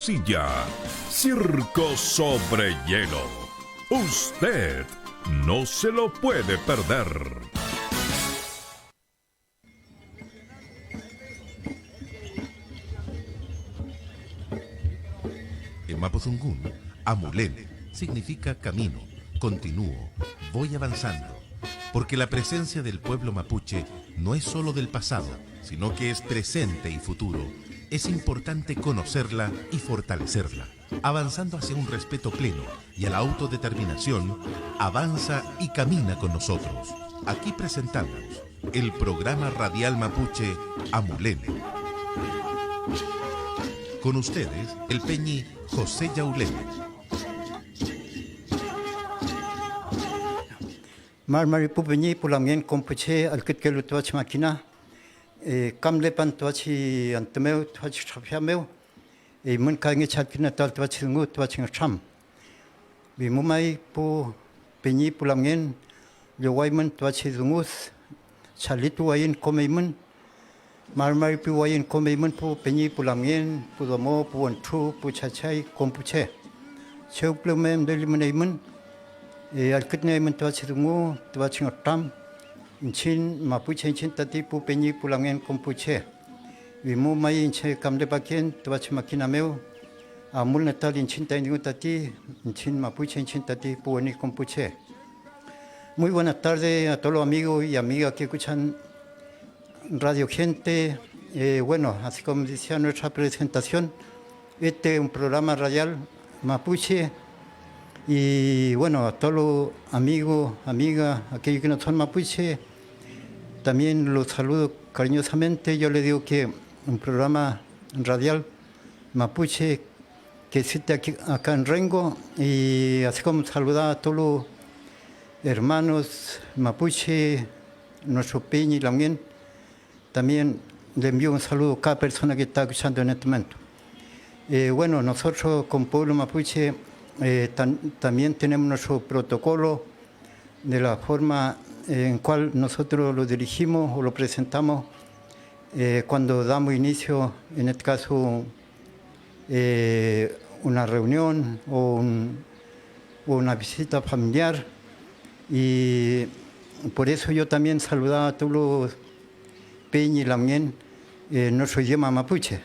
silla. Circo sobre hielo. Usted no se lo puede perder. En Mapudungun, Amulén significa camino, continúo, voy avanzando. Porque la presencia del pueblo mapuche no es solo del pasado, sino que es presente y futuro. Es importante conocerla y fortalecerla. Avanzando hacia un respeto pleno y a la autodeterminación, avanza y camina con nosotros. Aquí presentamos el programa radial mapuche Amulén. Con ustedes, el peñi José Yaulén. Marmari pupeñi pulamien compuche al que lo tuach máquina camlepan tuachi antemeu tuachi chapiameu mun kangi chatkina tal tuachi ngu tuachi cham bi mumai pu peñi pulamien yowaiman tuachi dungus chalitu wain komeimun marmari pu wain komeimun pu peñi pulamien pu domo pu antru pu chachai compuche cheuplumem delimuneimun al kitne men tuachi dungu tuachi tam inchin mapuche inchin tati pu peñi pulangen compuche vimu mai inche kamde bakien tuachi makina meu amul natal inchin tati inchin mapuche inchin tati pu ani compuche. Muy buenas tardes a todos los amigos y amigas que escuchan Radio Gente. Bueno, así como decía nuestra presentación, este es un programa radial mapuche. Y bueno, a todos los amigos, amigas, aquellos que no son mapuche, también los saludo cariñosamente. Yo les digo que un programa radial mapuche que existe aquí, acá en Rengo, y así como saludar a todos los hermanos mapuche, nuestro peñi también le envío un saludo a cada persona que está escuchando en este momento. Bueno, nosotros con pueblo mapuche también tenemos nuestro protocolo de la forma en cual nosotros lo dirigimos o lo presentamos cuando damos inicio, en este caso, una reunión o una visita familiar. Y por eso yo también saludaba a todos los peñi lamien nuestro idioma mapuche,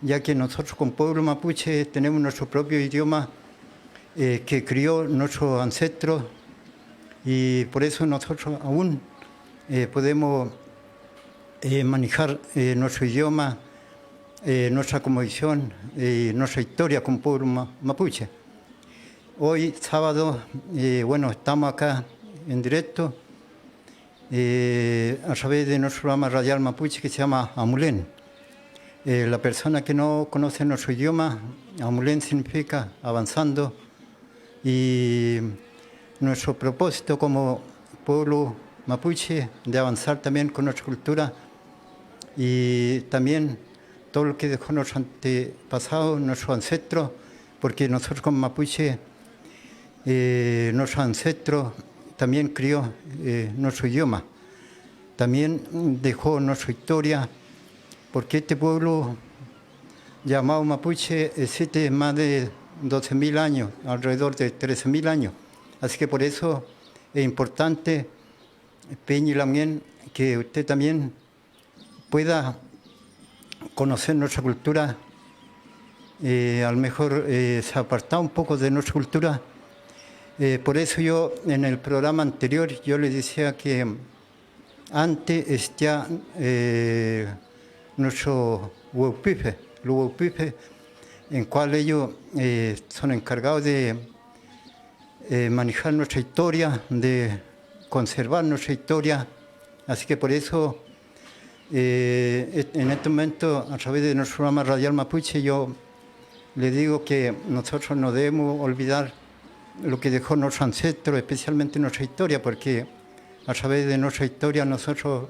ya que nosotros con pueblo mapuche tenemos nuestro propio idioma que crió nuestros ancestros, y por eso nosotros aún podemos manejar nuestro idioma, nuestra cosmovisión y nuestra historia como pueblo mapuche. Hoy, sábado, bueno, estamos acá en directo a través de nuestro programa radial mapuche que se llama Amulén. La persona que no conoce nuestro idioma, Amulén significa avanzando. Y nuestro propósito como pueblo mapuche de avanzar también con nuestra cultura y también todo lo que dejó nuestro antepasado, nuestro ancestro, porque nosotros como mapuche, nuestro ancestro también crió nuestro idioma, también dejó nuestra historia, porque este pueblo llamado mapuche existe más de 12.000 años, alrededor de 13.000 años. Así que por eso es importante, peñi lamien, que usted también pueda conocer nuestra cultura. A lo mejor se ha apartado un poco de nuestra cultura. Por eso yo en el programa anterior yo le decía que antes existía nuestro huaupipe, los huaupipe, en cual ellos son encargados de manejar nuestra historia, de conservar nuestra historia. Así que por eso, en este momento, a través de nuestro programa radial mapuche, yo le digo que nosotros no debemos olvidar lo que dejó nuestro ancestro, especialmente nuestra historia, porque a través de nuestra historia nosotros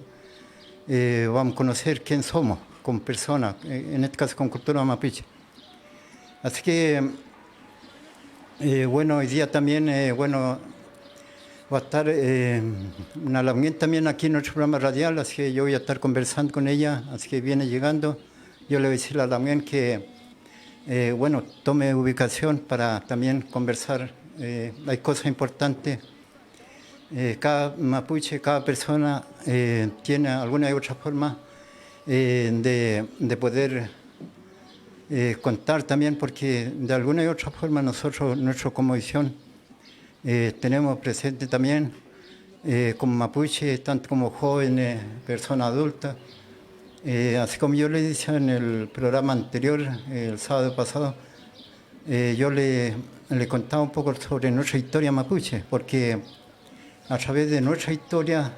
vamos a conocer quién somos como personas, en este caso con cultura mapuche. Así que, bueno, hoy día también, bueno, va a estar una lamien también aquí en nuestro programa radial, así que yo voy a estar conversando con ella, así que viene llegando. Yo le voy a decir a la lamien que bueno, tome ubicación para también conversar. Hay cosas importantes. Cada mapuche, cada persona tiene alguna u otra forma de poder contar también, porque de alguna u otra forma nosotros, nuestra cosmovisión, tenemos presente también como mapuche, tanto como jóvenes, personas adultas. Así como yo le decía en el programa anterior, el sábado pasado, yo le contaba un poco sobre nuestra historia mapuche, porque a través de nuestra historia,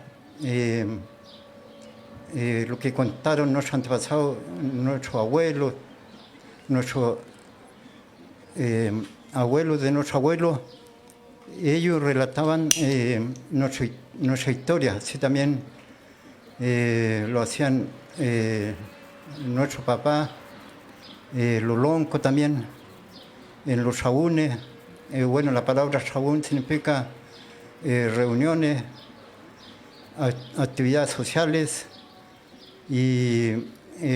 lo que contaron nuestros antepasados, nuestros abuelos, nuestros abuelos de nuestros abuelos, ellos relataban nuestra historia, así también lo hacían nuestro papá, los loncos también, en los saúnes. Bueno, la palabra saún significa reuniones, actividades sociales, y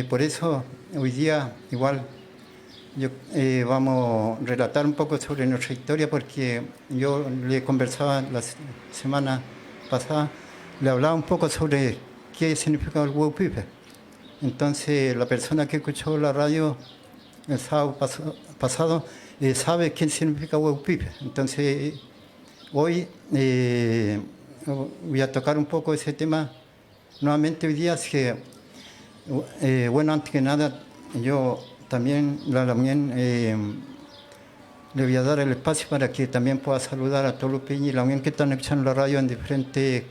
por eso hoy día igual vamos a relatar un poco sobre nuestra historia, porque yo le conversaba la semana pasada, le hablaba un poco sobre qué significa el huevo pipe. Entonces la persona que escuchó la radio el sábado pasado sabe qué significa huevo pipe. Entonces hoy voy a tocar un poco ese tema nuevamente hoy día. Así que, bueno, antes que nada, yo también le voy a dar el espacio para que también pueda saludar a todos los peñas y la unión que están escuchando la radio en diferentes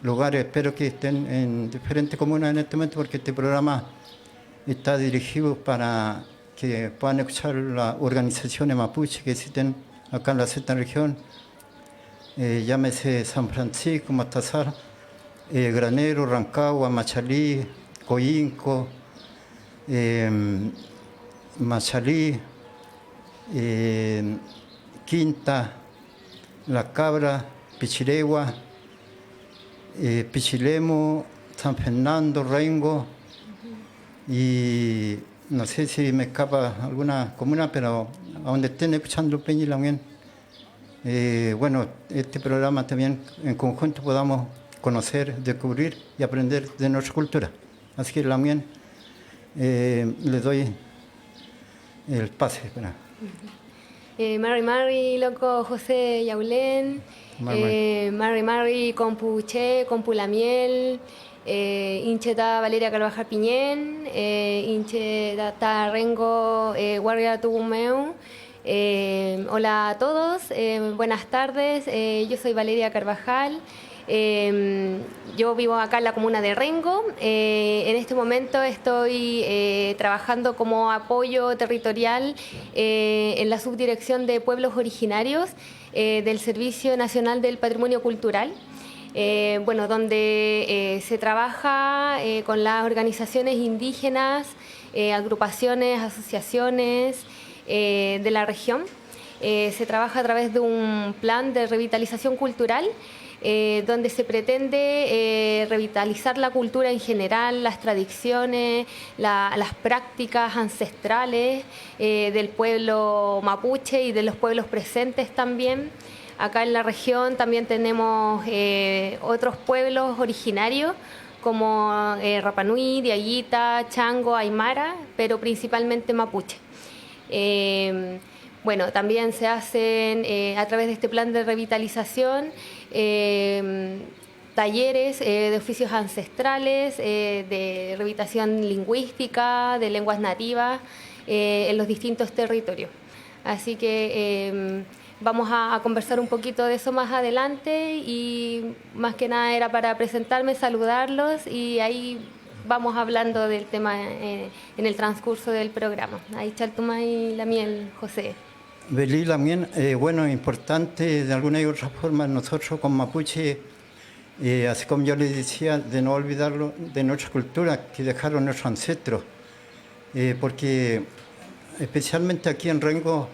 lugares. Espero que estén en diferentes comunas en este momento, porque este programa está dirigido para que puedan escuchar las organizaciones mapuche que existen acá en la sexta región. Llámese San Francisco, Mastazar, Granero, Rancagua, Machalí, Coyinco, Machalí, Quinta, La Cabra, Pichiregua, Pichilemu, San Fernando, Rengo, y no sé si me escapa alguna comuna, pero a donde estén escuchando Peña y la Unión, bueno, este programa también en conjunto podamos conocer, descubrir y aprender de nuestra cultura. Así que la Unión, le doy el pase. Mari, loco José Yaulén, Mari, Compuche, Compulamiel, Incheta Valeria Carvajal Piñén, Incheta Rengo Guardia Tugumeu. Hola a todos, buenas tardes, yo soy Valeria Carvajal. Yo vivo acá en la comuna de Rengo. En este momento estoy trabajando como apoyo territorial en la subdirección de pueblos originarios del Servicio Nacional del Patrimonio Cultural. Bueno, donde se trabaja con las organizaciones indígenas, agrupaciones, asociaciones de la región. Se trabaja a través de un plan de revitalización cultural, donde se pretende revitalizar la cultura en general, las tradiciones, las prácticas ancestrales del pueblo mapuche y de los pueblos presentes también. Acá en la región también tenemos otros pueblos originarios como Rapa Nui, Diaguita, Chango, Aymara, pero principalmente mapuche. Bueno, también se hacen a través de este plan de revitalización talleres de oficios ancestrales, de revitalización lingüística, de lenguas nativas en los distintos territorios. Así que vamos a conversar un poquito de eso más adelante, y más que nada era para presentarme, saludarlos, y ahí vamos hablando del tema en el transcurso del programa. Ahí Chaltuma y la miel, José. Belí también, bueno, importante de alguna y otra forma nosotros con mapuche, así como yo les decía, de no olvidarlo de nuestra cultura que dejaron nuestros ancestros, porque especialmente aquí en Rengo,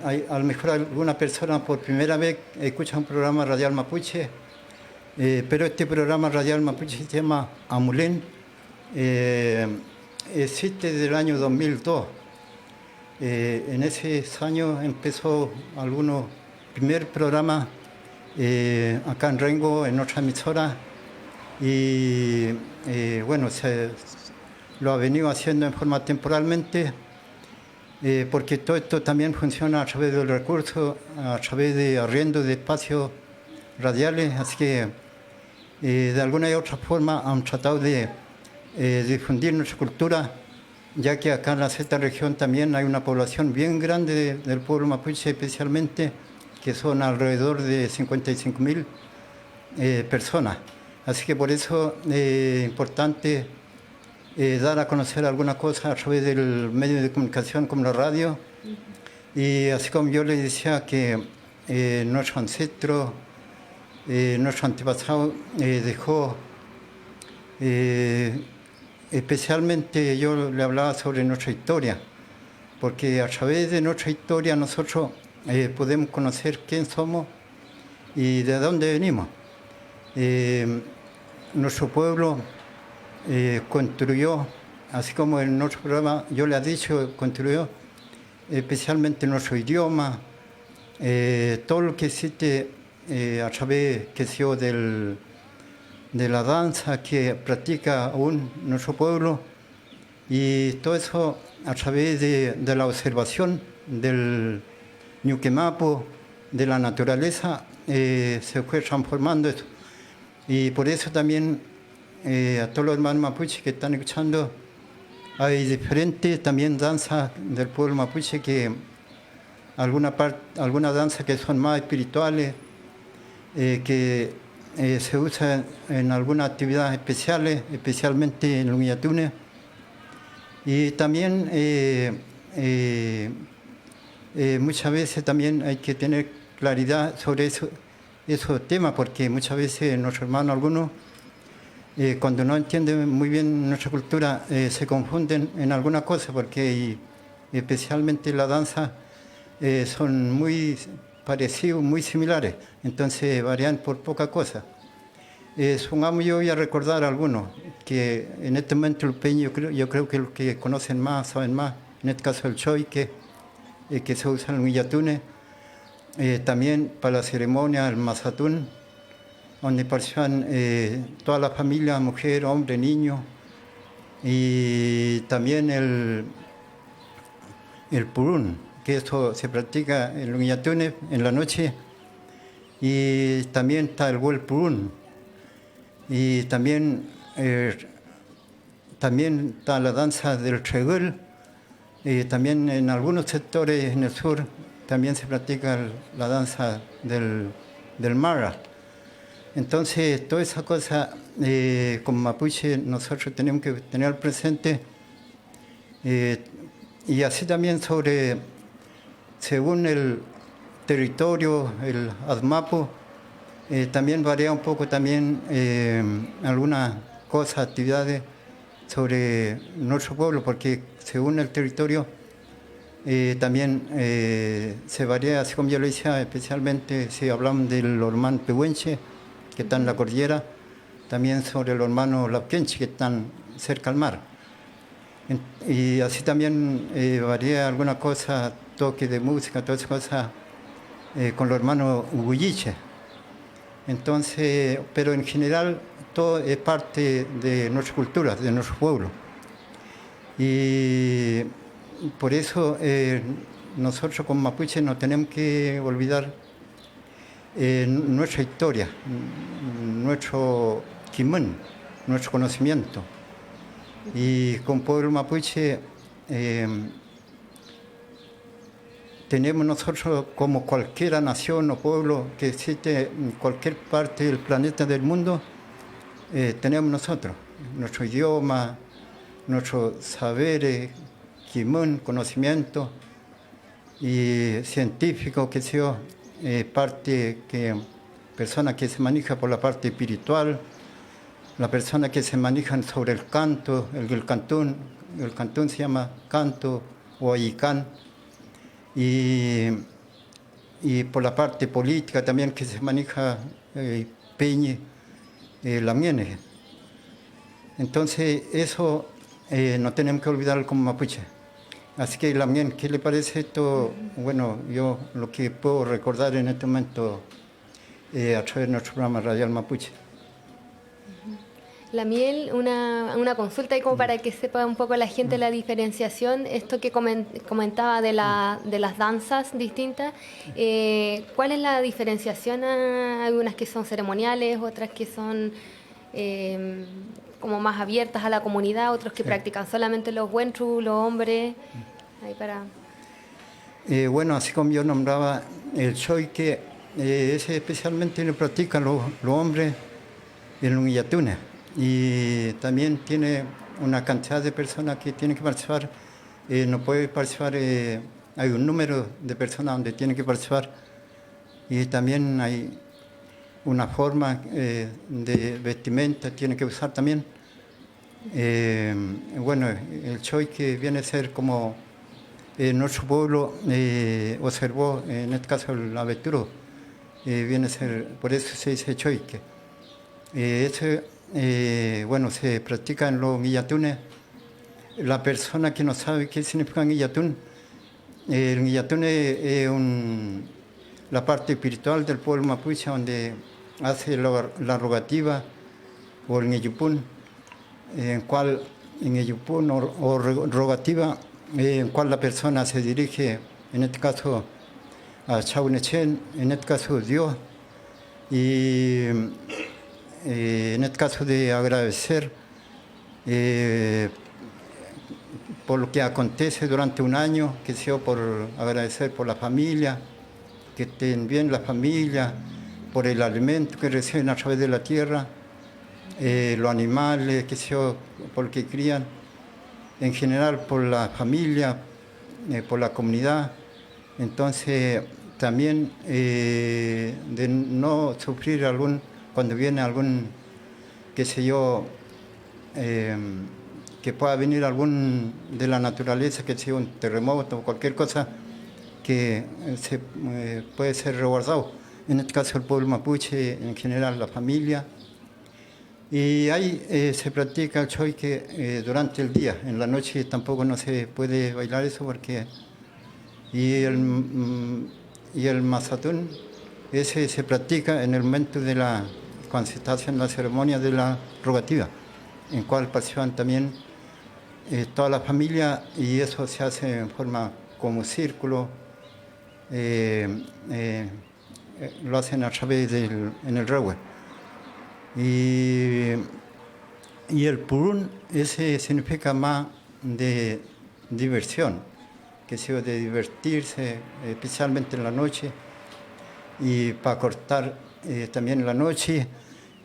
a lo mejor alguna persona por primera vez escucha un programa radial mapuche, pero este programa radial mapuche se llama Amulén, existe desde el año 2002. En ese año empezó algunos primer programa acá en Rengo, en otra emisora, y bueno, lo ha venido haciendo en forma temporalmente, porque todo esto también funciona a través del recurso, a través de arriendo de espacios radiales, así que de alguna y otra forma han tratado de difundir nuestra cultura, ya que acá en la sexta región también hay una población bien grande del pueblo mapuche, especialmente, que son alrededor de 55.000 personas. Así que por eso es importante dar a conocer algunas cosas a través del medio de comunicación como la radio. Y así como yo les decía que nuestro ancestro, nuestro antepasado dejó, especialmente yo le hablaba sobre nuestra historia, porque a través de nuestra historia nosotros podemos conocer quién somos y de dónde venimos. Nuestro pueblo construyó, así como en nuestro programa yo le he dicho, construyó especialmente nuestro idioma, todo lo que existe a través que sea de la danza que practica aún nuestro pueblo, y todo eso a través de la observación del ñuquemapo, de la naturaleza, se fue transformando esto. Y por eso también a todos los hermanos mapuches que están escuchando, hay diferentes también danzas del pueblo mapuche, que algunas danzas que son más espirituales, que se usan en algunas actividades especiales, especialmente en los Huillatune. Y también muchas veces también hay que tener claridad sobre esos temas, porque muchas veces nuestros hermanos, algunos, cuando no entienden muy bien nuestra cultura, se confunden en alguna cosa, porque especialmente la danza son muy parecidos, muy similares, entonces varían por poca cosa. Supongamos, yo voy a recordar algunos, que en este momento el peño, yo creo que los que conocen más, saben más, en este caso el choique, que se usa en el Huillatune, también para la ceremonia el mazatún, donde participan toda la familia, mujer, hombre, niño, y también el purún, que esto se practica en el Huillatune en la noche, y también está el huel purún, y también está la danza del treguel, también en algunos sectores en el sur también se practica la danza del mara. Entonces, toda esa cosa, como mapuche, nosotros tenemos que tener presente, y así también según el territorio, el ADMAPO, también varía un poco también algunas cosas, actividades sobre nuestro pueblo, porque según el territorio también se varía, así como yo lo decía, especialmente si hablamos del hermano pehuenche, que está en la cordillera, también sobre los hermanos lauquenche, que están cerca al mar. Y así también varía alguna cosa, toque de música, todas esas cosas, con los hermanos huilliche. Entonces, pero en general todo es parte de nuestra cultura, de nuestro pueblo. Y por eso nosotros como mapuche no tenemos que olvidar nuestra historia, nuestro quimón, nuestro conocimiento. Y como pueblo mapuche tenemos nosotros, como cualquier nación o pueblo que existe en cualquier parte del planeta del mundo, tenemos nosotros nuestro idioma, nuestros saberes, quimón, conocimiento, y científico, que sea persona que se maneja por la parte espiritual, la persona que se maneja sobre el canto, el cantún se llama canto o ayicán, y por la parte política también que se maneja peñe, la miene. Entonces eso no tenemos que olvidar como mapuche. Así que también, ¿qué le parece esto? Bueno, yo lo que puedo recordar en este momento a través de nuestro programa Radial Mapuche. La miel, una consulta y como para que sepa un poco la gente la diferenciación, esto que comentaba de las danzas distintas, ¿cuál es la diferenciación? Algunas que son ceremoniales, otras que son como más abiertas a la comunidad, otros que practican solamente los Wentru, los hombres. Ahí para... Bueno, así como yo nombraba el choique, ese especialmente lo practican los hombres en los Illatunes. Y también tiene una cantidad de personas que tienen que participar, no puede participar, hay un número de personas donde tienen que participar y también hay una forma de vestimenta, tiene que usar también. Bueno, el choi que viene a ser como nuestro pueblo observó, en este caso el aveturo, viene a ser, por eso se dice choique. Bueno, se practica en los guillatunes. La persona que no sabe qué significa guillatún, el guillatún es la parte espiritual del pueblo mapuche donde hace la rogativa o el guillupún, en el yupún o rogativa, en cual la persona se dirige, en este caso a Chaunechen, en este caso Dios, y en este caso de agradecer por lo que acontece durante un año, que sea por agradecer por la familia, que estén bien la familia, por el alimento que reciben a través de la tierra, los animales, que sea por lo que crían, en general por la familia, por la comunidad. Entonces también de no sufrir cuando viene algún, qué sé yo, que pueda venir algún de la naturaleza, que sea un terremoto o cualquier cosa que puede ser resguardado. En este caso el pueblo mapuche, en general la familia. Y ahí se practica el choique durante el día. En la noche tampoco no se puede bailar eso porque... Y el mazatún, ese se practica en el momento cuando se está haciendo la ceremonia de la rogativa, en cual participan también toda la familia y eso se hace en forma como círculo, lo hacen a través en el regue. Y el purún, ese significa más de diversión, que sea de divertirse, especialmente en la noche, y para cortar también en la noche,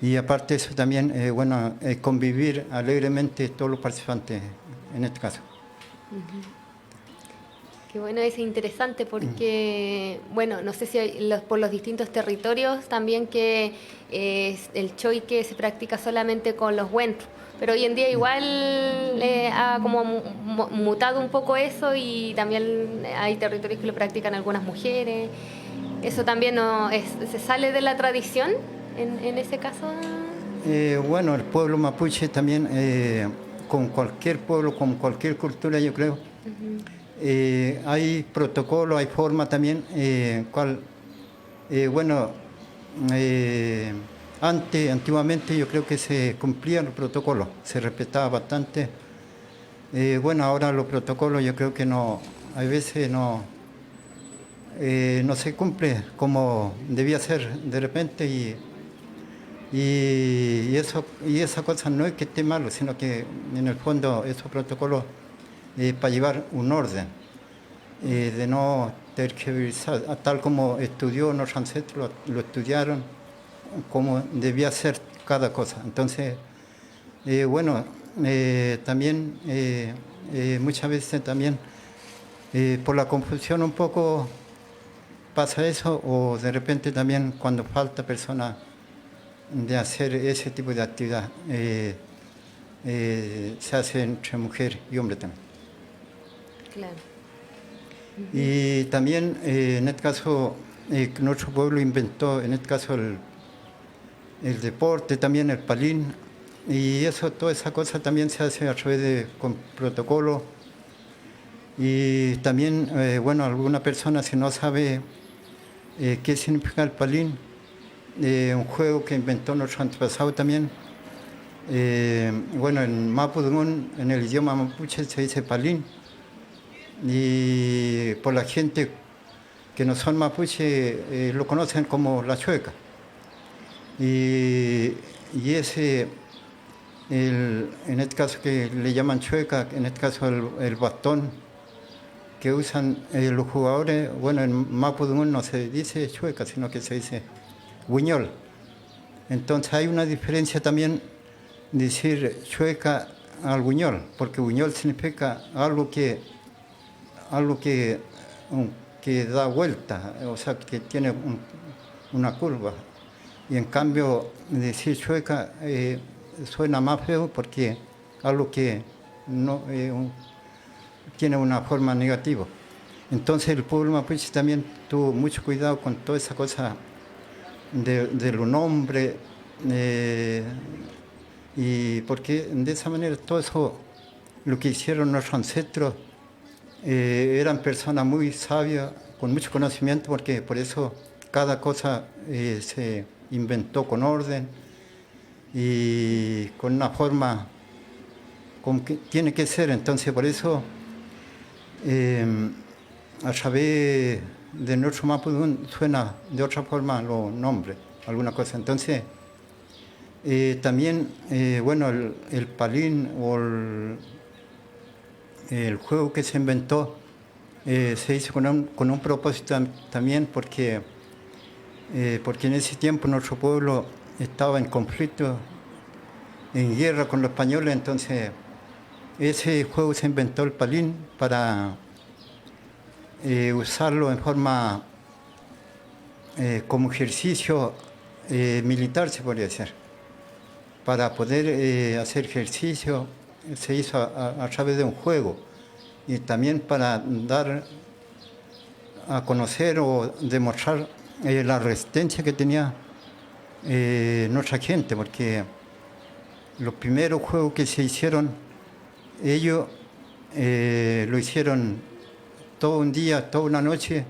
y aparte de eso también, bueno, convivir alegremente todos los participantes en este caso. Qué bueno, es interesante porque, bueno, no sé si por los distintos territorios también que el choique se practica solamente con los Wentru, pero hoy en día igual ha como mutado un poco eso y también hay territorios que lo practican algunas mujeres. ¿Eso también se sale de la tradición en ese caso? Bueno, el pueblo mapuche también, con cualquier pueblo, con cualquier cultura, yo creo, hay protocolo, hay forma también, bueno, antiguamente yo creo que se cumplía el protocolo, se respetaba bastante. Bueno, ahora los protocolos yo creo que no, a veces no se cumple como debía ser de repente y esa cosa no es que esté malo, sino que en el fondo esos protocolos para llevar un orden, de no tergiversar, tal como estudió nuestros ancestros, lo estudiaron, como debía ser cada cosa. Entonces, bueno, también muchas veces también por la confusión un poco pasa eso, o de repente también cuando falta personas de hacer ese tipo de actividad, se hace entre mujer y hombre también. Claro. Y también, en este caso, nuestro pueblo inventó, en este caso, el deporte, también el palín, y eso, toda esa cosa también se hace a través con protocolo, Y también, bueno, alguna persona si no sabe qué significa el palín, un juego que inventó nuestro antepasado también. Bueno, en Mapudungun, en el idioma mapuche se dice palín, y por la gente que no son mapuche lo conocen como la chueca. Y ese, en este caso que le llaman chueca, en este caso el bastón que usan los jugadores, bueno, en Mapudungun no se dice chueca, sino que se dice huiñol. Entonces hay una diferencia también decir chueca al huiñol, porque huiñol significa algo que da vuelta, o sea, que tiene una curva. Y en cambio, decir chueca suena más feo porque algo que no tiene una forma negativa. Entonces el pueblo mapuche también tuvo mucho cuidado con toda esa cosa de los nombres, y porque de esa manera todo eso, lo que hicieron nuestros ancestros, eran personas muy sabias, con mucho conocimiento, porque por eso cada cosa se inventó con orden y con una forma como que tiene que ser. Entonces por eso a través de nuestro Mapudungun suena de otra forma los nombres, alguna cosa. Entonces también, bueno, el palín o el juego que se inventó se hizo con un propósito también, porque en ese tiempo nuestro pueblo estaba en conflicto, en guerra con los españoles. Entonces ese juego se inventó, el palín, para usarlo en forma como ejercicio militar, se podría decir. Para poder hacer ejercicio se hizo a través de un juego, y también para dar a conocer o demostrar la resistencia que tenía nuestra gente, porque los primeros juegos que se hicieron, ellos lo hicieron todo un día, toda una noche.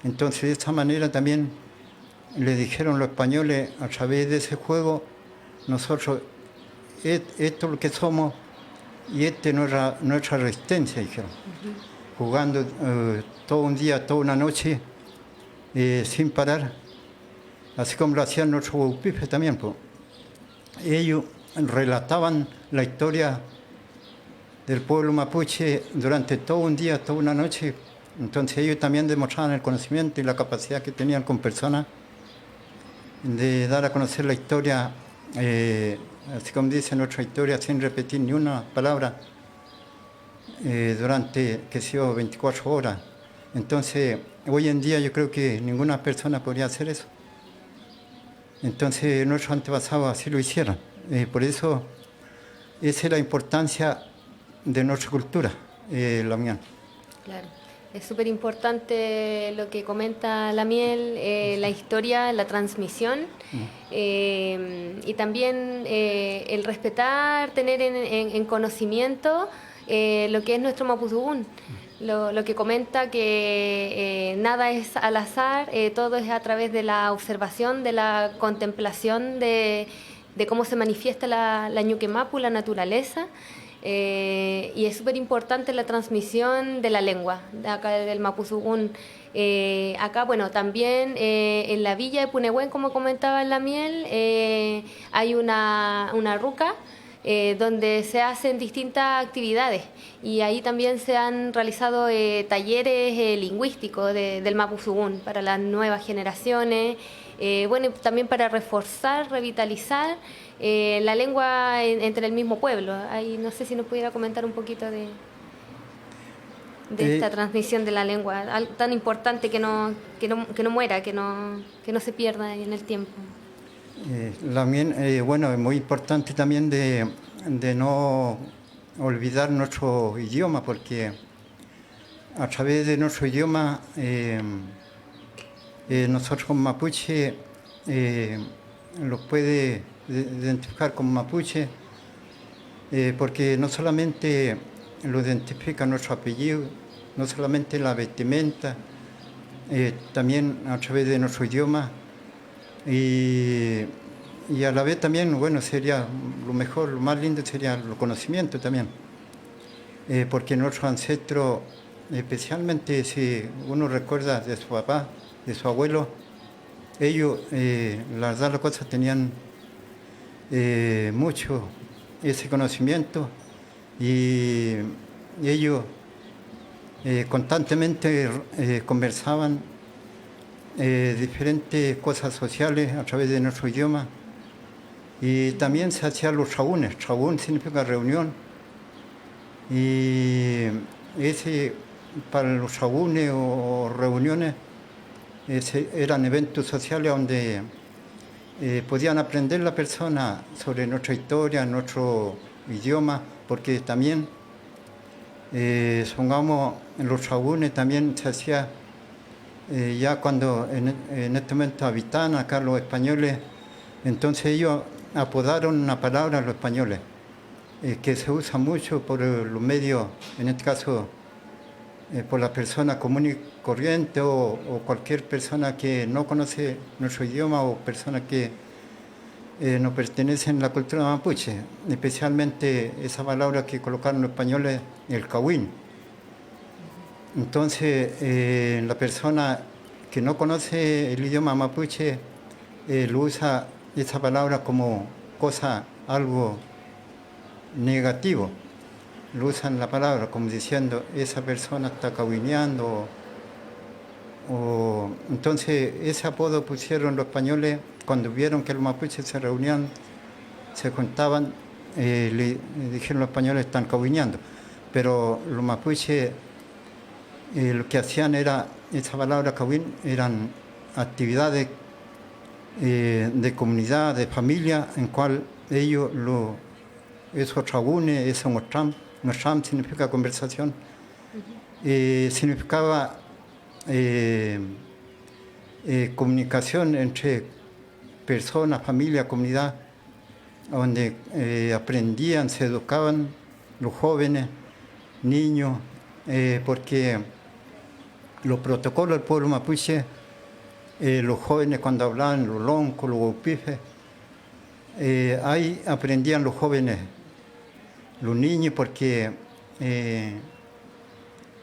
Entonces de esta manera también le dijeron los españoles, a través de ese juego, nosotros, esto es lo que somos y esta es nuestra resistencia, dijeron. Jugando todo un día, toda una noche, sin parar, así como lo hacían nuestros huaupifes también, pues. Ellos relataban la historia del pueblo mapuche durante todo un día, toda una noche. Entonces ellos también demostraban el conocimiento y la capacidad que tenían con personas de dar a conocer la historia, así como dice nuestra historia, sin repetir ni una palabra, durante, 24 horas. Entonces, hoy en día yo creo que ninguna persona podría hacer eso. Entonces, nuestros antepasados así lo hicieron. Por eso, esa es la importancia de nuestra cultura, la miel. Claro. Es súper importante lo que comenta la miel, la historia, la transmisión, y también el respetar, tener en conocimiento lo que es nuestro Mapudungun. Lo que comenta que nada es al azar, todo es a través de la observación, de la contemplación de cómo se manifiesta la Ñuquemapu, la naturaleza. Y es súper importante la transmisión de la lengua, de acá del Mapudungun. Acá, bueno, también en la villa de Punehuen, como comentaba en la miel, hay una ruca donde se hacen distintas actividades, y ahí también se han realizado talleres lingüísticos del Mapudungun para las nuevas generaciones, bueno, también para reforzar, revitalizar la lengua entre el mismo pueblo. Ahí no sé si nos pudiera comentar un poquito de esta transmisión de la lengua, algo tan importante que no muera, que no se pierda en el tiempo. También, bueno, es muy importante también de no olvidar nuestro idioma, porque a través de nuestro idioma nosotros como mapuche los puede identificar como mapuche, porque no solamente lo identifica nuestro apellido, no solamente la vestimenta, también a través de nuestro idioma y a la vez también, bueno, sería lo mejor, lo más lindo sería el conocimiento también, porque nuestros ancestros, especialmente si uno recuerda de su papá, de su abuelo, ellos, la verdad, las cosas tenían mucho ese conocimiento y ellos constantemente conversaban diferentes cosas sociales a través de nuestro idioma y también se hacían los shagunes. Shagun significa reunión y ese, para los shagunes o reuniones eran eventos sociales donde podían aprender la persona sobre nuestra historia, nuestro idioma, porque también, supongamos, en los shagunes también se hacía, ya cuando en este momento habitan acá los españoles, entonces ellos apodaron una palabra a los españoles, que se usa mucho por los medios, en este caso, por la persona común y corriente o cualquier persona que no conoce nuestro idioma o persona que no pertenecen a la cultura mapuche, especialmente esa palabra que colocaron los españoles, el cahuín. Entonces, la persona que no conoce el idioma mapuche lo usa esa palabra como cosa, algo negativo. Lo usan la palabra como diciendo esa persona está cahuineando entonces ese apodo pusieron los españoles cuando vieron que los mapuches se reunían, se juntaban, le dijeron los españoles están cahuineando, pero los mapuches lo que hacían era, esa palabra cahuín, eran actividades de comunidad, de familia, en cual ellos, esos chagunes, esos Nosham significa conversación, significaba comunicación entre personas, familia, comunidad, donde aprendían, se educaban los jóvenes, niños, porque los protocolos del pueblo mapuche, los jóvenes cuando hablaban, los loncos, los guapifes, ahí aprendían los jóvenes, los niños, porque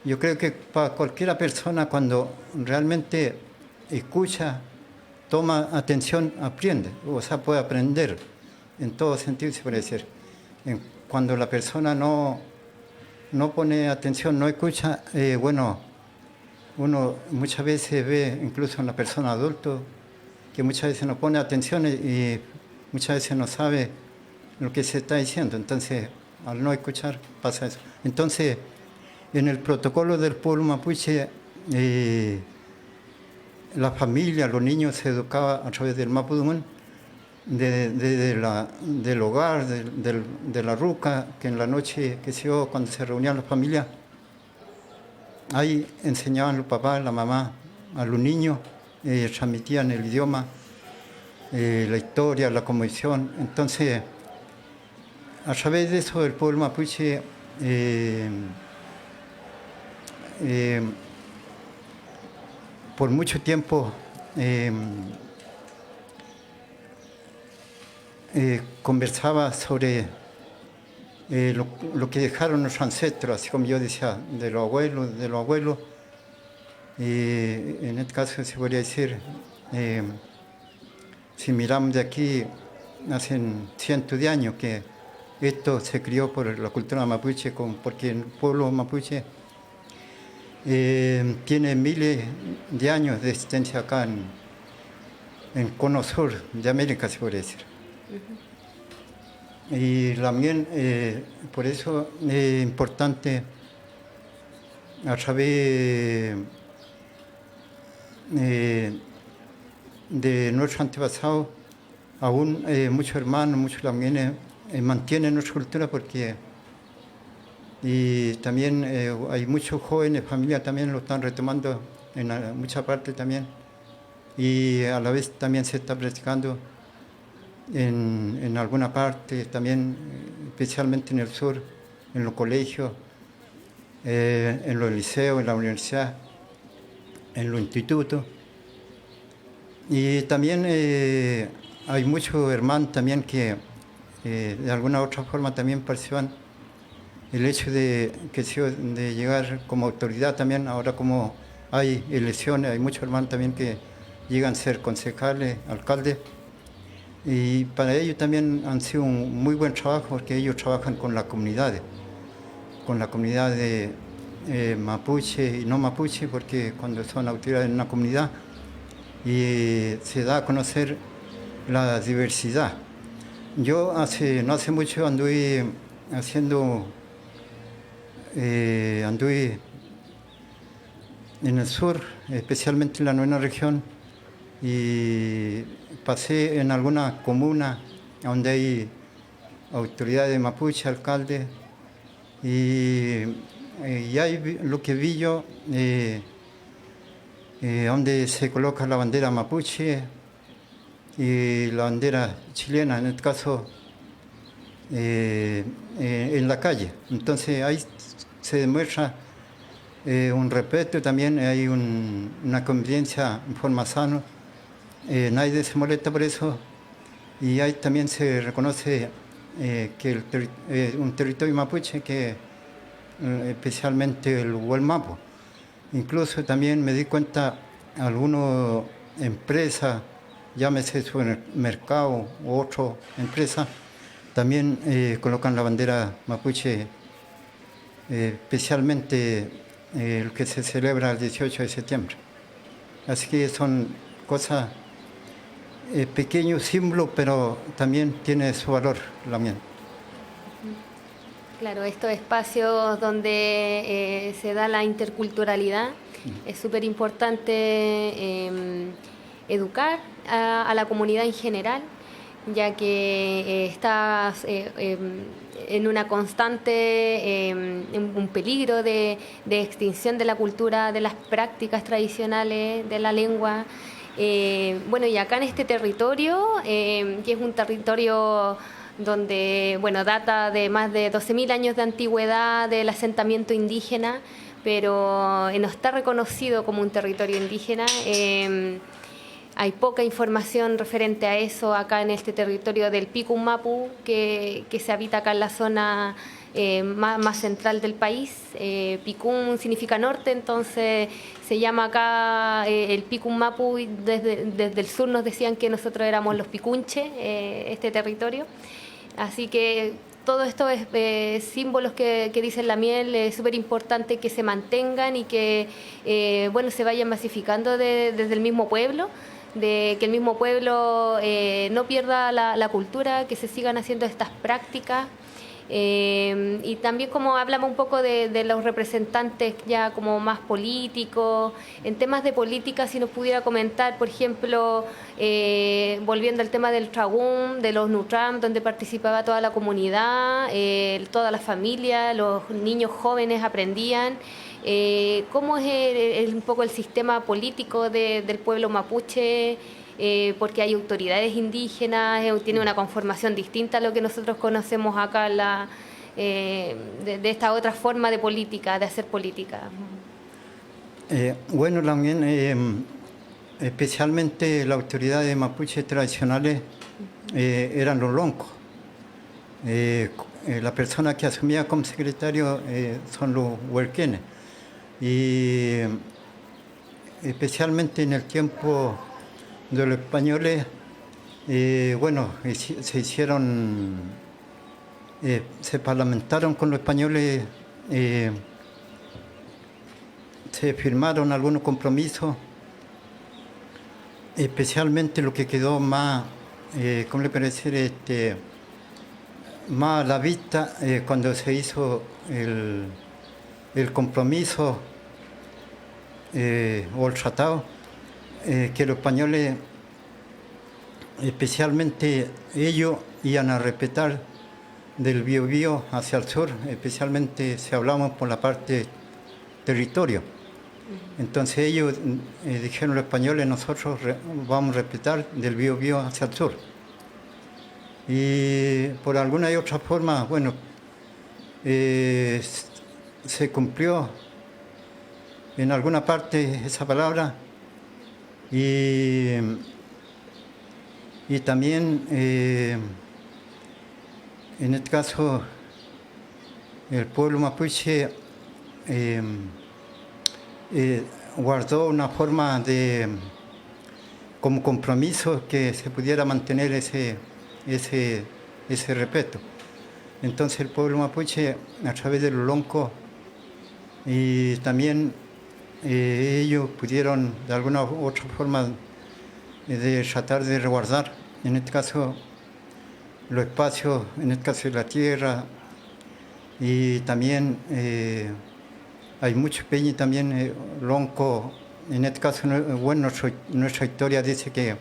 yo creo que para cualquier persona cuando realmente escucha, toma atención, aprende, o sea, puede aprender, en todo sentido se puede decir. Cuando la persona no pone atención, no escucha, bueno, uno muchas veces ve, incluso en la persona adulta, que muchas veces no pone atención y muchas veces no sabe lo que se está diciendo, entonces al no escuchar pasa eso. Entonces, en el protocolo del pueblo mapuche, la familia, los niños se educaban a través del mapudungun, del hogar, de la ruca, que en la noche, cuando se reunían las familias, ahí enseñaban los papás, la mamá, a los niños, transmitían el idioma, la historia, la convicción. Entonces, a través de eso el pueblo mapuche por mucho tiempo conversaba sobre lo que dejaron los ancestros, así como yo decía, de los abuelos, y en este caso se podría decir, si miramos de aquí, hace cientos de años que esto se crió por la cultura mapuche, porque el pueblo mapuche tiene miles de años de existencia acá en Cono Sur de América, se podría decir. Y también, por eso es importante, a través de nuestros antepasados, aún muchos hermanos, muchos también mantienen nuestra cultura porque y también hay muchos jóvenes, familias también lo están retomando en muchas partes también y a la vez también se está practicando en alguna parte también, especialmente en el sur, en los colegios, en los liceos, en la universidad, en los institutos. Y también hay muchos hermanos también que de alguna u otra forma también participan. El hecho de llegar como autoridad también, ahora como hay elecciones, hay muchos hermanos también que llegan a ser concejales, alcaldes, y para ellos también han sido un muy buen trabajo porque ellos trabajan con la comunidad de mapuche y no mapuche, porque cuando son autoridades en una comunidad y se da a conocer la diversidad. Yo no hace mucho anduve en el sur, especialmente en la 9ª región, y pasé en alguna comuna donde hay autoridades mapuche, alcaldes, y ahí lo que vi yo, donde se coloca la bandera mapuche y la bandera chilena, en este caso, en la calle. Entonces ahí se demuestra un respeto, también hay una convivencia en forma sana, nadie se molesta por eso, y ahí también se reconoce que un territorio mapuche, que especialmente el Hualmapo. Incluso también me di cuenta, algunas empresas, llámese supermercado u otra empresa, también colocan la bandera mapuche, especialmente el que se celebra el 18 de septiembre. Así que son cosas, pequeños símbolos, pero también tiene su valor la miel. Claro, estos espacios donde se da la interculturalidad, es súper importante educar a la comunidad en general, ya que está en una constante, un peligro de extinción de la cultura, de las prácticas tradicionales, de la lengua. Bueno, y acá en este territorio, que es un territorio donde, bueno, data de más de 12.000 años de antigüedad del asentamiento indígena, pero no está reconocido como un territorio indígena. Hay poca información referente a eso acá en este territorio del Picún Mapu, que se habita acá en la zona más central del país. Picún significa norte, entonces se llama acá el Picún Mapu, y desde el sur nos decían que nosotros éramos los picunches, este territorio. Así que todos estos símbolos que dicen la miel es súper importante que se mantengan y que bueno, se vayan masificando desde el mismo pueblo, de que el mismo pueblo no pierda la cultura, que se sigan haciendo estas prácticas. Y también, como hablamos un poco de los representantes ya como más políticos, en temas de política, si nos pudiera comentar, por ejemplo, volviendo al tema del Tragún, de los Nutram, donde participaba toda la comunidad, toda la familia, los niños jóvenes aprendían. ¿Cómo es un poco el sistema político del pueblo mapuche? Porque hay autoridades indígenas, tiene una conformación distinta a lo que nosotros conocemos acá, de esta otra forma de política, de hacer política. Bueno, también especialmente las autoridades mapuches tradicionales eran los loncos. La persona que asumía como secretario son los huerquenes. Y especialmente en el tiempo de los españoles, bueno, se parlamentaron con los españoles, se firmaron algunos compromisos, especialmente lo que quedó más, ¿cómo le parece? Más a la vista cuando se hizo el compromiso o el tratado, que los españoles, especialmente ellos, iban a respetar del Biobío hacia el sur, especialmente si hablamos por la parte territorio. Entonces ellos dijeron, los españoles, nosotros vamos a respetar del Biobío hacia el sur. Y por alguna y otra forma, bueno, se cumplió en alguna parte esa palabra y también en este caso el pueblo mapuche guardó una forma de como compromiso que se pudiera mantener ese respeto. Entonces el pueblo mapuche, a través de los loncos, y también ellos pudieron de alguna u otra forma de tratar de resguardar, en este caso, los espacios, en este caso la tierra, y también hay muchos peñas también lonco. En este caso, bueno, nuestra historia dice que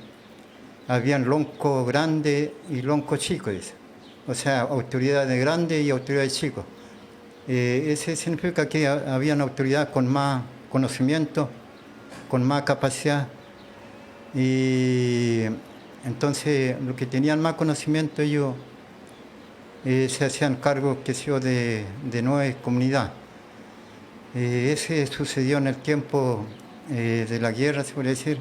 habían lonco grande y lonco chico, dice. O sea, autoridades grandes y autoridades chicos. Eso significa que habían autoridades con más conocimiento, con más capacidad. Y entonces, los que tenían más conocimiento, ellos se hacían cargo, que sé yo, de nueva comunidad. Ese sucedió en el tiempo de la guerra, se puede decir.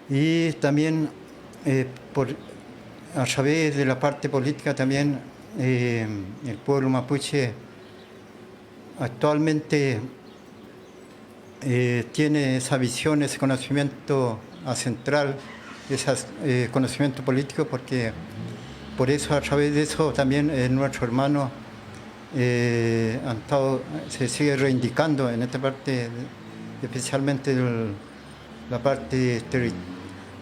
Y también a través de la parte política también el pueblo mapuche actualmente tiene esa visión, ese conocimiento ancestral, ese conocimiento político, porque por eso, a través de eso también nuestros hermanos se sigue reivindicando en esta parte, especialmente la parte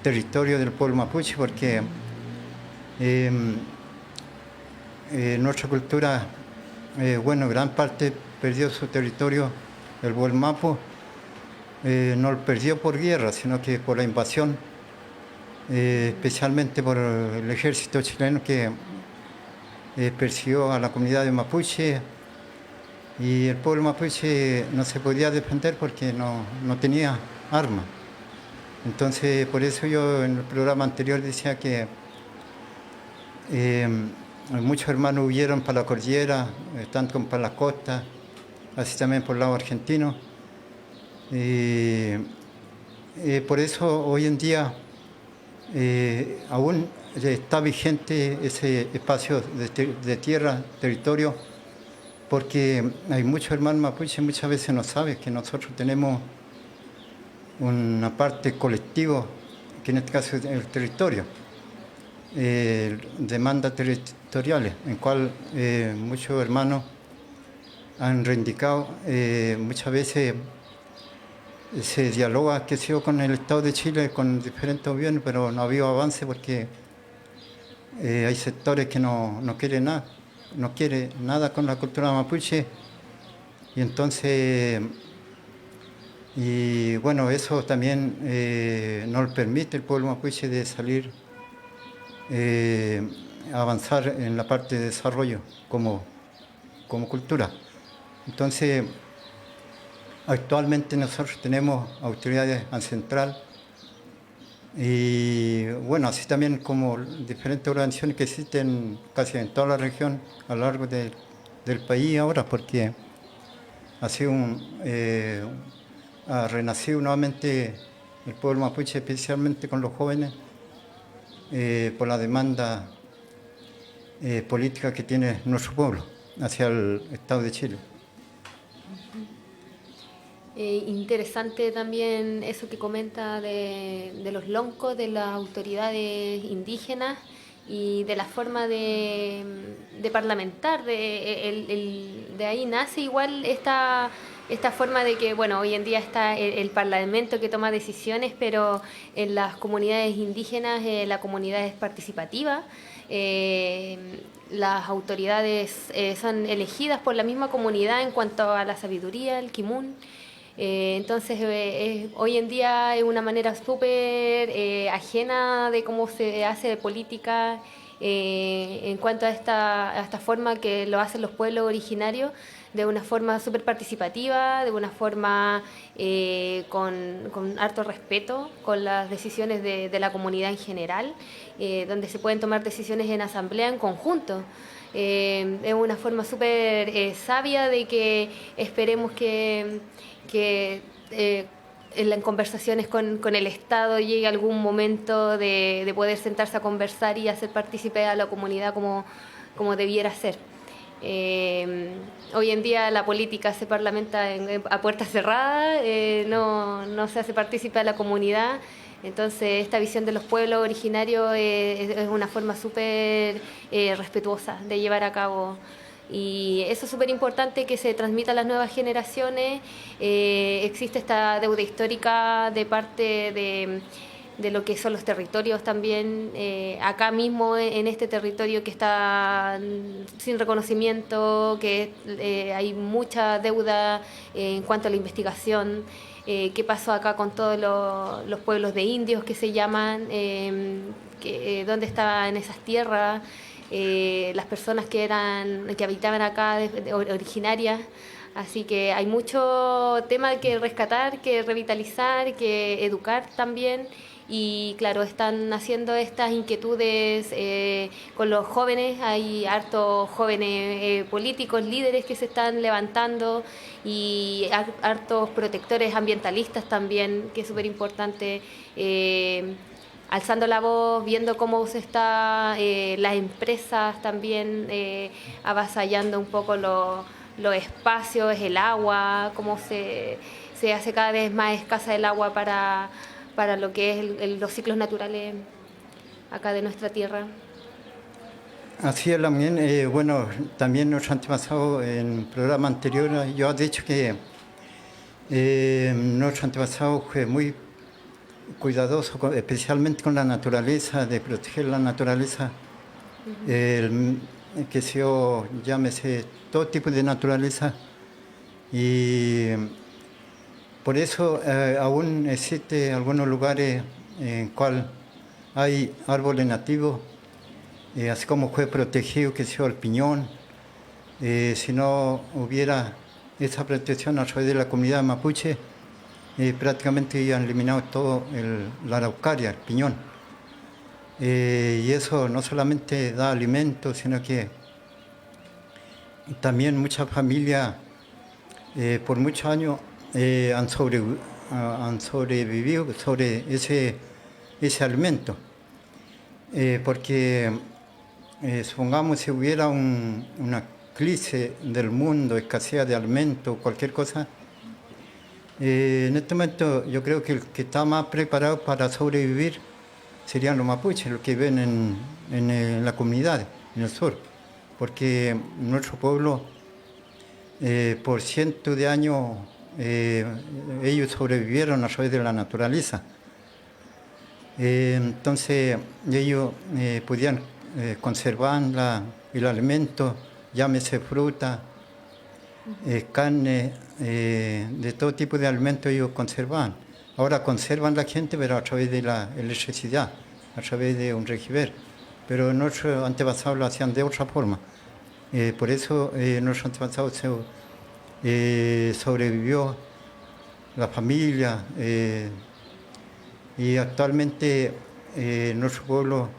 territorio del pueblo mapuche, porque nuestra cultura, bueno, gran parte perdió su territorio, el Gualmapu, no lo perdió por guerra, sino que por la invasión, especialmente por el ejército chileno que persiguió a la comunidad de mapuche, y el pueblo mapuche no se podía defender porque no tenía armas. Entonces, por eso yo en el programa anterior decía que muchos hermanos huyeron para la cordillera, tanto como para la costa, así también por el lado argentino. Por eso hoy en día aún está vigente ese espacio de tierra, territorio, porque hay muchos hermanos mapuches muchas veces no saben que nosotros tenemos una parte colectiva, que en este caso es el territorio, demandas territoriales, en cual muchos hermanos han reivindicado. Muchas veces se dialoga, que sea, con el Estado de Chile, con diferentes gobiernos, pero no ha habido avance porque hay sectores que no quieren nada con la cultura mapuche, y entonces bueno, eso también no le permite al pueblo mapuche de salir, avanzar en la parte de desarrollo como cultura. Entonces, actualmente nosotros tenemos autoridades ancestrales y bueno, así también como diferentes organizaciones que existen casi en toda la región a lo largo del país ahora, porque ha renacido nuevamente el pueblo mapuche, especialmente con los jóvenes, por la demanda política que tiene nuestro pueblo hacia el Estado de Chile. Interesante también eso que comenta de los loncos, de las autoridades indígenas y de la forma de parlamentar. De ahí nace igual esta forma de que, bueno, hoy en día está el parlamento que toma decisiones, pero en las comunidades indígenas la comunidad es participativa. Las autoridades son elegidas por la misma comunidad en cuanto a la sabiduría, el kimun. Entonces hoy en día es una manera súper ajena de cómo se hace política en cuanto a esta forma que lo hacen los pueblos originarios, de una forma súper participativa, de una forma con harto respeto con las decisiones de la comunidad en general, donde se pueden tomar decisiones en asamblea en conjunto. Es una forma súper sabia de que esperemos que en conversaciones con el Estado llegue algún momento de poder sentarse a conversar y hacer partícipe a la comunidad como debiera ser. Hoy en día la política se parlamenta a puertas cerradas, no se hace partícipe a la comunidad. Entonces esta visión de los pueblos originarios es una forma súper respetuosa de llevar a cabo. Y eso es súper importante que se transmita a las nuevas generaciones. Existe esta deuda histórica de parte de lo que son los territorios también. Acá mismo en este territorio que está sin reconocimiento, que hay mucha deuda en cuanto a la investigación. ¿Qué pasó acá con todos los pueblos de indios que se llaman? ¿Dónde estaban esas tierras? Las personas que habitaban acá originarias. Así que hay mucho tema que rescatar, que revitalizar, que educar también. Y claro, están haciendo estas inquietudes con los jóvenes. Hay hartos jóvenes políticos, líderes que se están levantando, y hartos protectores ambientalistas también, que es súper importante, alzando la voz, viendo cómo se está las empresas también avasallando un poco los espacios, el agua, cómo se hace cada vez más escasa el agua para lo que es los ciclos naturales acá de nuestra tierra. Así es, también, bueno, también nuestro antepasado en el programa anterior, yo he dicho que nuestro antepasado fue muy cuidadoso, especialmente con la naturaleza, de proteger la naturaleza, que se llámese todo tipo de naturaleza, y por eso aún existe algunos lugares en cual hay árboles nativos, así como fue protegido que sea el piñón. Si no hubiera esa protección a través de la comunidad mapuche, prácticamente habían eliminado todo la araucaria, el piñón. Y eso no solamente da alimento, sino que también muchas familias por muchos años han sobrevivido sobre ese alimento. Porque supongamos si hubiera una crisis del mundo, escasez de alimento, cualquier cosa, en este momento yo creo que el que está más preparado para sobrevivir serían los mapuches, los que viven en la comunidad, en el sur. Porque nuestro pueblo, por cientos de años, ellos sobrevivieron a través de la naturaleza. Entonces ellos podían conservar el alimento, llámese fruta, carne, de todo tipo de alimentos ellos conservaban. Ahora conservan la gente, pero a través de la electricidad, a través de un regiver. Pero nuestros antepasados lo hacían de otra forma. Por eso nuestros antepasados sobrevivió la familia, y actualmente nuestro pueblo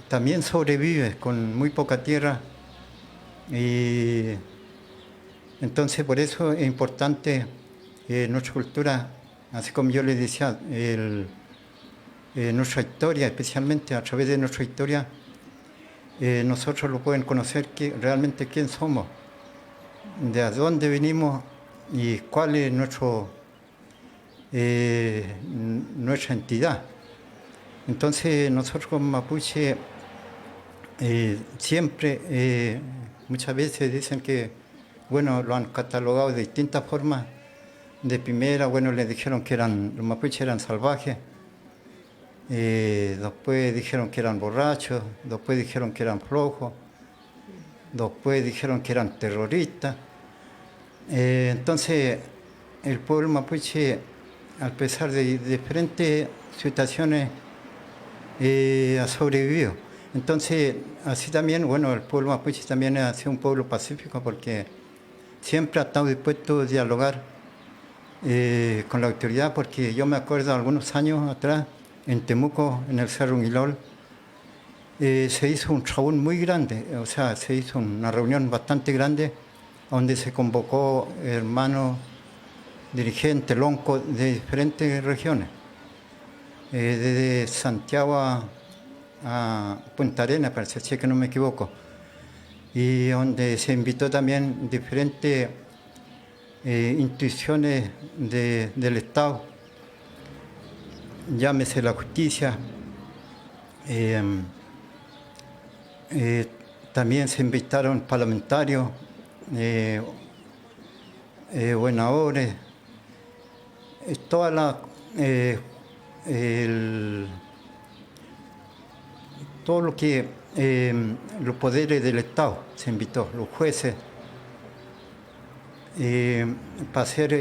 también sobrevive con muy poca tierra, y entonces por eso es importante nuestra cultura, así como yo les decía, nuestra historia, especialmente a través de nuestra historia, nosotros lo pueden conocer realmente quién somos, de dónde venimos y cuál es nuestra entidad. Entonces nosotros como mapuche siempre, muchas veces dicen que, bueno, lo han catalogado de distintas formas. De primera, bueno, les dijeron que los mapuches eran salvajes, después dijeron que eran borrachos, después dijeron que eran flojos, después dijeron que eran terroristas. Entonces el pueblo mapuche, a pesar de diferentes situaciones, ha sobrevivido. Entonces, así también, bueno, el pueblo mapuche también ha sido un pueblo pacífico, porque siempre ha estado dispuesto a dialogar con la autoridad, porque yo me acuerdo algunos años atrás, en Temuco, en el Cerro Unguilol, se hizo un trabún muy grande, o sea, se hizo una reunión bastante grande donde se convocó hermanos dirigentes, loncos de diferentes regiones, desde Santiago a Punta Arenas, parece, si es que no me equivoco, y donde se invitó también diferentes instituciones del Estado, llámese la justicia, también se invitaron parlamentarios, gobernadores, toda todo lo que los poderes del Estado se invitó, los jueces, para hacer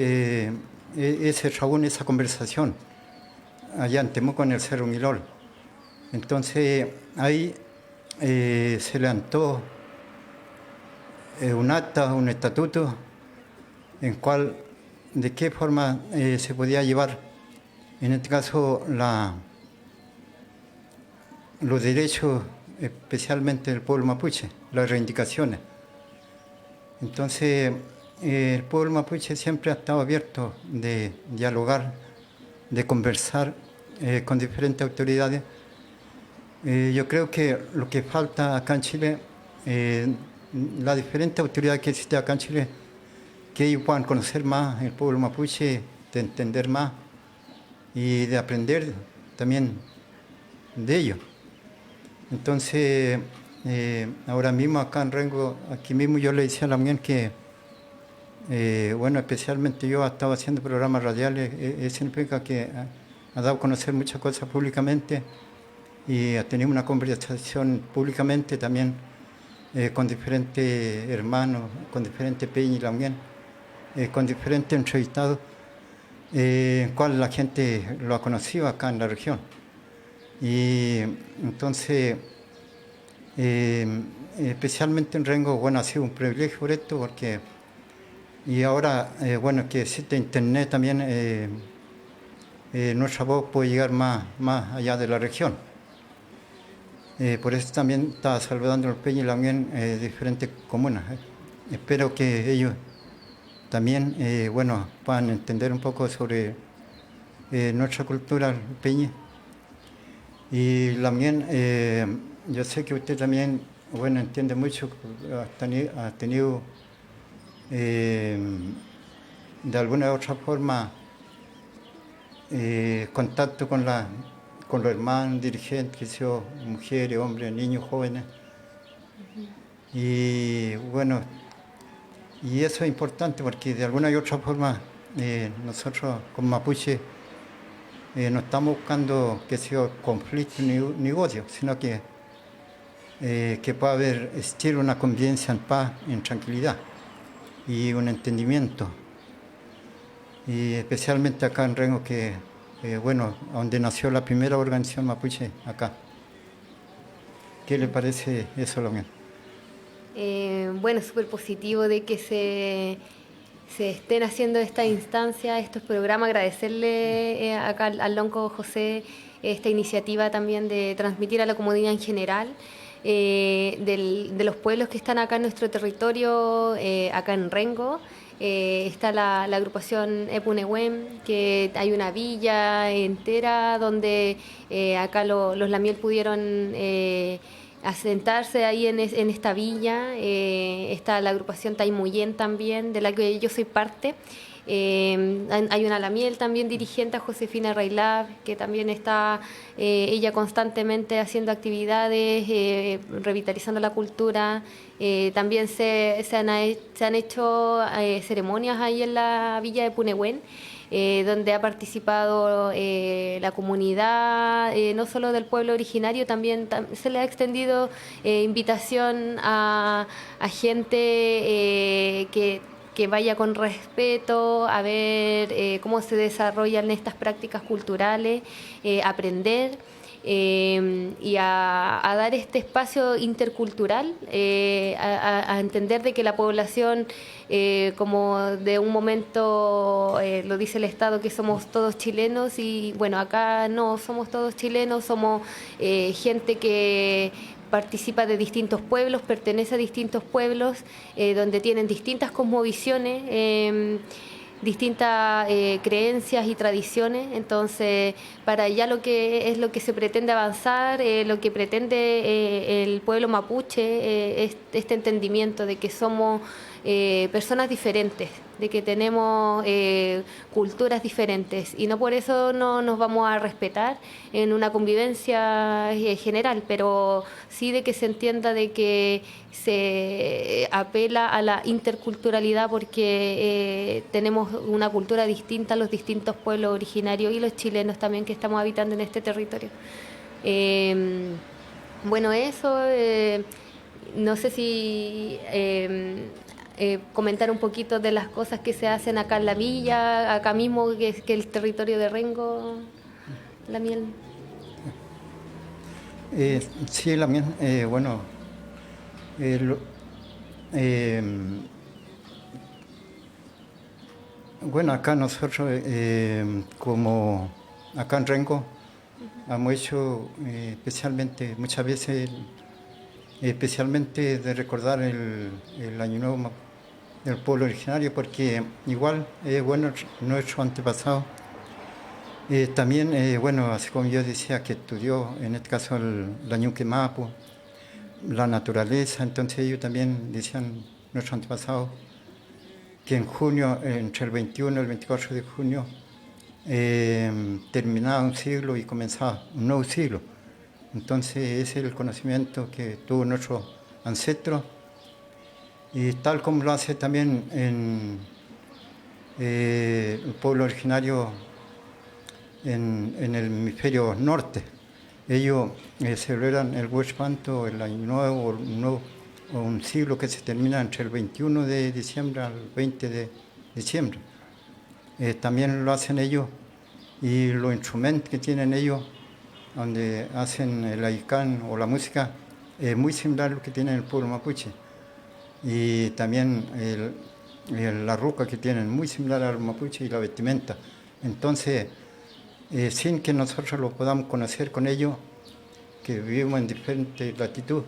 ese trabún, esa conversación allá en Temuco, en el Cerro Milol. Entonces ahí se levantó un acta, un estatuto, en cual de qué forma se podía llevar, en este caso, los derechos, especialmente del pueblo mapuche, las reivindicaciones. Entonces, el pueblo mapuche siempre ha estado abierto de dialogar, de conversar con diferentes autoridades. Yo creo que lo que falta acá en Chile, las diferentes autoridades que existen acá en Chile, que ellos puedan conocer más el pueblo mapuche, de entender más y de aprender también de ellos. Entonces, ahora mismo acá en Rengo, aquí mismo yo le decía a la mañana que, bueno, especialmente yo he estado haciendo programas radiales, eso significa que ha dado a conocer muchas cosas públicamente y ha tenido una conversación públicamente también con diferentes hermanos, con diferentes peñas también, con diferentes entrevistados, en cual la gente lo ha conocido acá en la región. Y entonces, especialmente en Rengo, bueno, ha sido un privilegio por esto, porque, y ahora, bueno, que existe internet también, nuestra voz puede llegar más allá de la región. Por eso también está saludando a los peñas y también diferentes comunas. Espero que ellos también, bueno, puedan entender un poco sobre nuestra cultura peña. Y también, yo sé que usted también, bueno, entiende mucho, ha tenido de alguna u otra forma contacto con los hermanos dirigentes, que son mujeres, hombres, niños, jóvenes. Y bueno, y eso es importante porque de alguna u otra forma nosotros como mapuche no estamos buscando que sea conflicto ni odio, sino que pueda haber existir una convivencia en paz, en tranquilidad y un entendimiento. Y especialmente acá en Rengo, que bueno, donde nació la primera organización mapuche acá. ¿Qué le parece eso, Lomian? Bueno, súper positivo de que se estén haciendo esta instancia, estos programas. Agradecerle acá al Lonco José esta iniciativa también de transmitir a la comunidad en general de los pueblos que están acá en nuestro territorio, acá en Rengo. Está la agrupación Epunehuem, que hay una villa entera donde acá los Lamiel pudieron asentarse ahí en esta villa. Está la agrupación Taimuyén también, de la que yo soy parte. Hay una Lamiel también dirigente, Josefina Railab, que también está ella constantemente haciendo actividades, revitalizando la cultura. También se han hecho ceremonias ahí en la villa de Punehuén, donde ha participado la comunidad, no solo del pueblo originario, también se le ha extendido invitación a gente que que vaya con respeto, a ver cómo se desarrollan estas prácticas culturales, aprender. Y a dar este espacio intercultural, a entender de que la población, como de un momento lo dice el Estado, que somos todos chilenos, y bueno, acá no somos todos chilenos, somos gente que participa de distintos pueblos, pertenece a distintos pueblos, donde tienen distintas cosmovisiones, distintas creencias y tradiciones. Entonces, para allá lo que se pretende avanzar, lo que pretende el pueblo mapuche, es este entendimiento de que somos personas diferentes, de que tenemos culturas diferentes, y no por eso no nos vamos a respetar en una convivencia general, pero sí de que se entienda de que se apela a la interculturalidad, porque tenemos una cultura distinta a los distintos pueblos originarios y los chilenos también que estamos habitando en este territorio. Bueno, eso, no sé si comentar un poquito de las cosas que se hacen acá en la villa, acá mismo, que es el territorio de Rengo, la miel. Sí, la miel, bueno, bueno, acá nosotros, como acá en Rengo, hemos hecho especialmente, muchas veces, especialmente de recordar el Año Nuevo del pueblo originario, porque igual, bueno, nuestro antepasado, también, bueno, así como yo decía, que estudió, en este caso, la Ñuque Mapu, la naturaleza, entonces ellos también decían, nuestros antepasados, que en junio, entre el 21 y el 24 de junio, terminaba un siglo y comenzaba un nuevo siglo. Entonces ese es el conocimiento que tuvo nuestro ancestro, y tal como lo hace también en el pueblo originario en el hemisferio norte. Ellos celebran el Huespanto, el Año Nuevo, o un siglo que se termina entre el 21 de diciembre al 20 de diciembre. También lo hacen ellos, y los instrumentos que tienen ellos, donde hacen el aicán o la música, es muy similar a lo que tiene el pueblo mapuche. Y también la ruca que tienen, muy similar a los mapuche, y la vestimenta. Entonces, sin que nosotros lo podamos conocer con ellos, que vivimos en diferentes latitudes,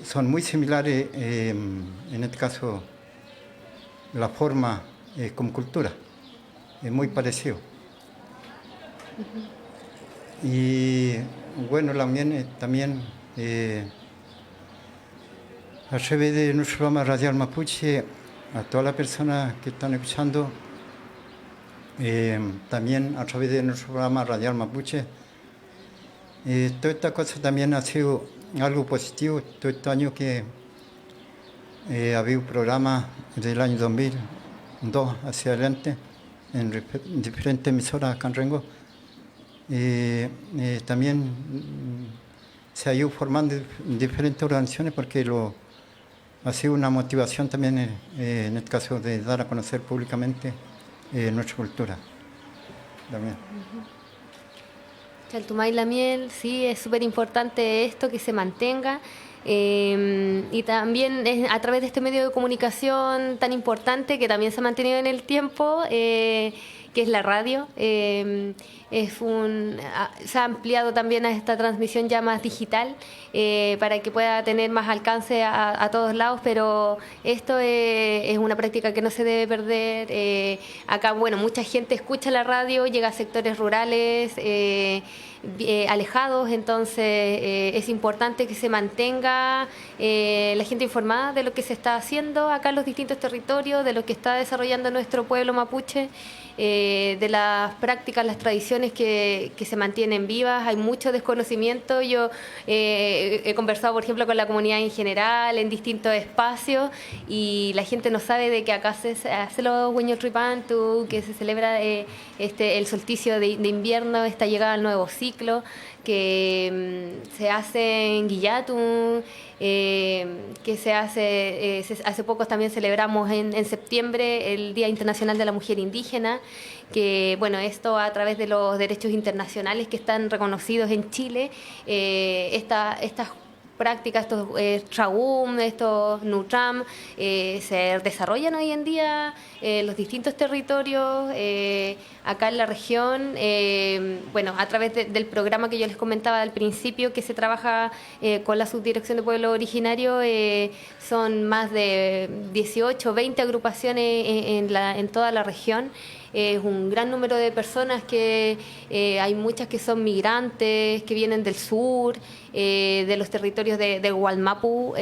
son muy similares, en este caso, la forma como cultura, es muy parecido. Y bueno, también a través de nuestro programa Radial Mapuche, a todas las personas que están escuchando, también a través de nuestro programa Radial Mapuche, toda esta cosa también ha sido algo positivo. Todo este año que ha habido programas del año 2002 hacia adelante en diferentes emisoras acá en Rengo. También se ha ido formando diferentes organizaciones, porque ha sido una motivación también, en este caso, de dar a conocer públicamente nuestra cultura también. Chaltumay la miel, sí, es súper importante esto, que se mantenga. Y también a través de este medio de comunicación tan importante, que también se ha mantenido en el tiempo, que es la radio. Se ha ampliado también a esta transmisión ya más digital, para que pueda tener más alcance a todos lados, pero esto es una práctica que no se debe perder. Acá, bueno, mucha gente escucha la radio, llega a sectores rurales, alejados, entonces es importante que se mantenga la gente informada de lo que se está haciendo acá en los distintos territorios, de lo que está desarrollando nuestro pueblo mapuche, de las prácticas, las tradiciones que se mantienen vivas. Hay mucho desconocimiento. Yo he conversado, por ejemplo, con la comunidad en general, en distintos espacios, y la gente no sabe de que acá se hace los Hueñotripantu, que se celebra el solsticio de invierno, esta llegada al nuevo ciclo, que se hace en Guillatun, que se hace, hace poco también celebramos en septiembre el Día Internacional de la Mujer Indígena, que bueno, esto a través de los derechos internacionales que están reconocidos en Chile, estas prácticas, estos Traum, estos Nutram, se desarrollan hoy en día en los distintos territorios, acá en la región, bueno, a través del programa que yo les comentaba al principio, que se trabaja con la Subdirección de Pueblo Originario, son más de 18, 20 agrupaciones en toda la región. Es un gran número de personas que hay muchas que son migrantes, que vienen del sur, de los territorios de Gualmapu,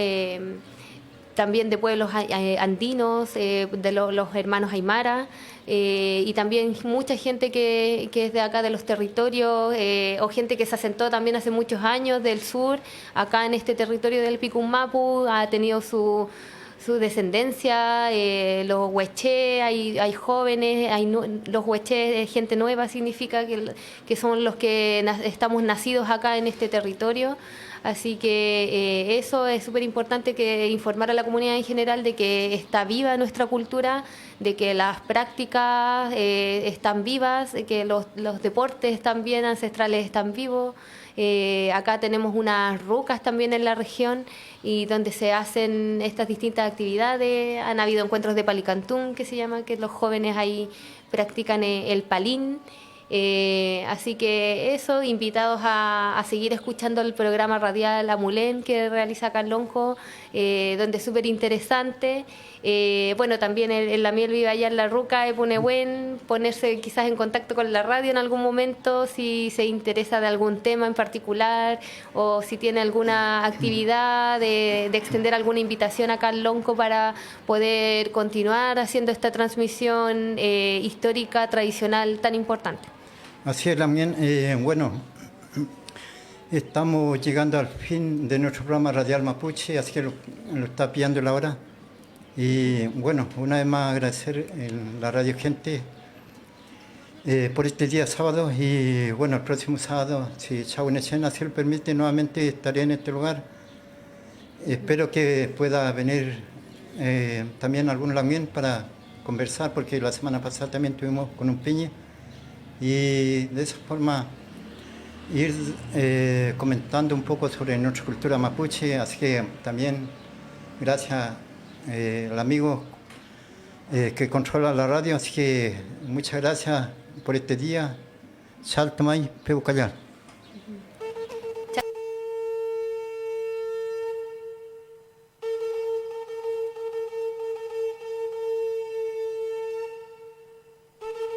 también de pueblos andinos, de los hermanos Aymara, y también mucha gente que es de acá de los territorios, o gente que se asentó también hace muchos años del sur, acá en este territorio del Picunmapu, ha tenido su descendencia, los hueché, hay jóvenes, los hueché, gente nueva, significa que son los que estamos nacidos acá en este territorio. Así que eso es súper importante, que informar a la comunidad en general de que está viva nuestra cultura, de que las prácticas están vivas, de que los deportes también ancestrales están vivos. Acá tenemos unas rucas también en la región, y donde se hacen estas distintas actividades. Han habido encuentros de palicantún, que se llama, que los jóvenes ahí practican el palín. Así que eso, invitados a seguir escuchando el programa radial Amulén que realiza Calonco, donde es súper interesante. Bueno, también en La Miel Vive allá en la Ruca, Epunehuen, ponerse quizás en contacto con la radio en algún momento si se interesa de algún tema en particular, o si tiene alguna actividad de extender alguna invitación a Calonco para poder continuar haciendo esta transmisión histórica, tradicional tan importante. Así es, también, bueno, estamos llegando al fin de nuestro programa Radial Mapuche, así que lo está pillando la hora. Y bueno, una vez más agradecer a la Radio Gente por este día sábado, y bueno, el próximo sábado, si Chahuenechen así lo permite, nuevamente estaré en este lugar. Espero que pueda venir también algún lamien para conversar, porque la semana pasada también estuvimos con un piñe, y de esa forma ir comentando un poco sobre nuestra cultura mapuche. Así que también gracias al amigo que controla la radio, así que muchas gracias por este día. Chaltumay, Peucayal.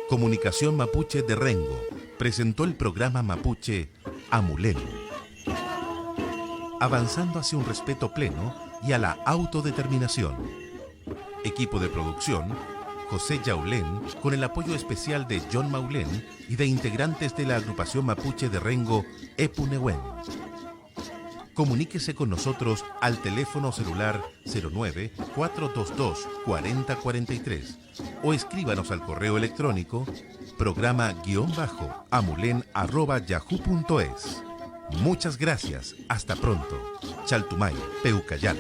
Comunicación Mapuche de Rengo presentó el programa Mapuche Amulén, avanzando hacia un respeto pleno y a la autodeterminación. Equipo de producción: José Yaulén, con el apoyo especial de John Maulén y de integrantes de la agrupación Mapuche de Rengo, Epunehuen. Comuníquese con nosotros al teléfono celular 09-422-4043 o escríbanos al correo electrónico programa-amulen@yahoo.es. Muchas gracias. Hasta pronto. Chaltumay, Peucayal.